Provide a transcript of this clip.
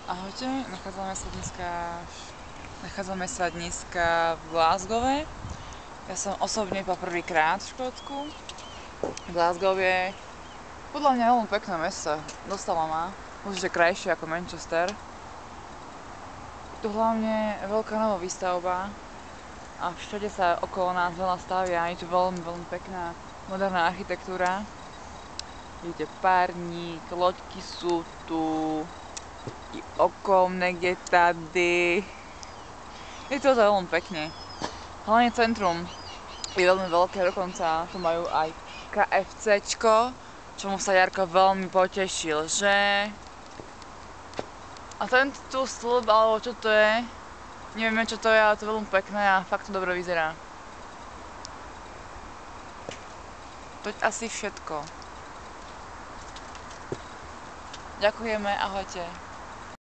Ahojte, nachádzame sa dneska v Glasgowe. Ja som osobne poprvýkrát v Škótsku. Glasgow je podľa mňa veľmi pekné mesto, dostalo ma. Určite krajšie ako Manchester. Tu hlavne veľká nová výstavba a všade sa okolo nás veľa stavia. Je tu veľmi, veľmi pekná moderná architektúra. Vidíte párník, loďky sú tu, i okolo niekde tady. Je to veľmi pekne. Hlavne centrum je veľmi veľké, dokonca tu majú aj KFCčko, čomu sa Jarko veľmi potešil, že? A tento tu stĺp, alebo čo to je, nevieme čo to je, ale to je veľmi pekné a fakt to dobre vyzerá. To je asi všetko. Ďakujeme, ahojte.